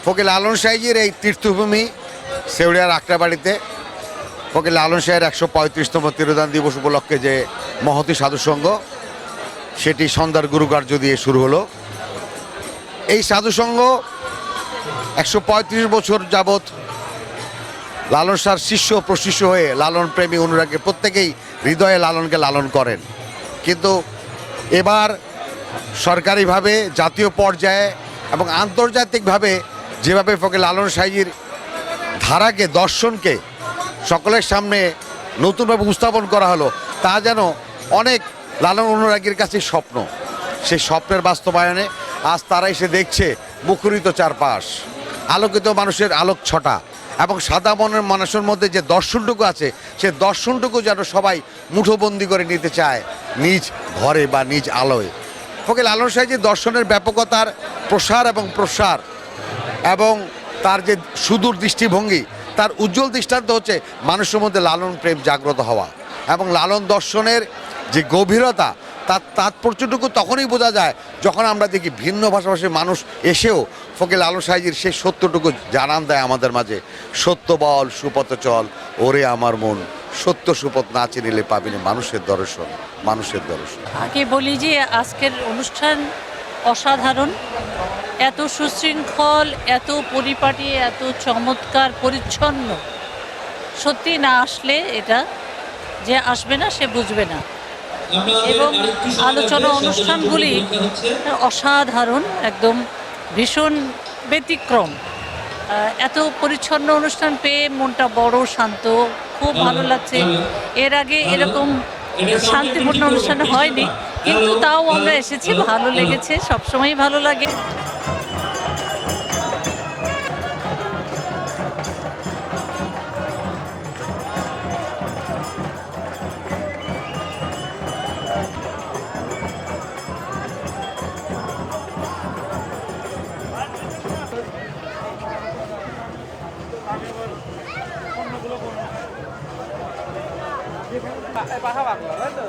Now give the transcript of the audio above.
ফকির লালন সাহেবের এই তীর্থভূমি সেউড়িয়ার আকড়াবাড়িতে ফকির লালন সাহেবের ১৩৫তম তিরোধান দিবস উপলক্ষে যে মহতী সাধুসংঘ, সেটি সন্ধ্যার গুরুকার্য দিয়ে শুরু হলো। এই সাধুসংঘ ১৩৫ বছর যাবৎ লালন শাহর শিষ্য প্রশিষ্য হয়ে লালন প্রেমী অনুরাগী প্রত্যেকেই হৃদয়ে লালনকে লালন করেন। কিন্তু এবার সরকারিভাবে জাতীয় পর্যায়ে এবং আন্তর্জাতিকভাবে যেভাবে ফকির লালন সাহেবের ধারাকে, দর্শনকে সকলের সামনে নতুনভাবে উপস্থাপন করা হলো, তা যেন অনেক লালন অনুরাগীর কাছে স্বপ্ন। সেই স্বপ্নের বাস্তবায়নে আজ তারা এসে দেখছে মুখরিত চারপাশ, আলোকিত মানুষের আলোক ছটা, এবং সাদা মনের মানুষের মধ্যে যে দর্শনটুকু আছে সে দর্শনটুকু যেন সবাই মুঠোবন্দি করে নিতে চায় নিজ ঘরে বা নিজ আলোয়। ফকির লালন সাহেবের দর্শনের ব্যাপকতার প্রসার এবং প্রসার এবং তার যে সুদূর দৃষ্টিভঙ্গি, তার উজ্জ্বল দৃষ্টান্ত হচ্ছে মানুষের মধ্যে লালন প্রেম জাগ্রত হওয়া এবং লালন দর্শনের যে গভীরতা, তার তাৎপর্যটুকু তখনই বোঝা যায় যখন আমরা দেখি ভিন্ন ভাষাভাষীর মানুষ এসেও ফকির লালন সাহেবের সেই সত্যটুকু জানান দেয় আমাদের মাঝে। সত্য বল সুপথ চল ওরে আমার মন, সত্য সুপথ না চিনিলে পাবিনি মানুষের দর্শন, মানুষের দর্শন। আগে বলি যে আজকের অনুষ্ঠান অসাধারণ, এত সুশৃঙ্খল, এত পরিপাটি, এত চমৎকার, পরিচ্ছন্ন। সত্যি না আসলে এটা যে আসবে না সে বুঝবে না। এবং আলোচনা অনুষ্ঠানগুলি অসাধারণ, একদম ভীষণ ব্যতিক্রম। এত পরিচ্ছন্ন অনুষ্ঠান পেয়ে মনটা বড় শান্ত, খুব ভালো লাগছে। এর আগে এরকম শান্তিপূর্ণ অনুষ্ঠান হয়নি, কিন্তু তাও আমরা এসেছি, ভালো লেগেছে, সবসময় ভালো লাগে। পাখা বাংলা তাই তো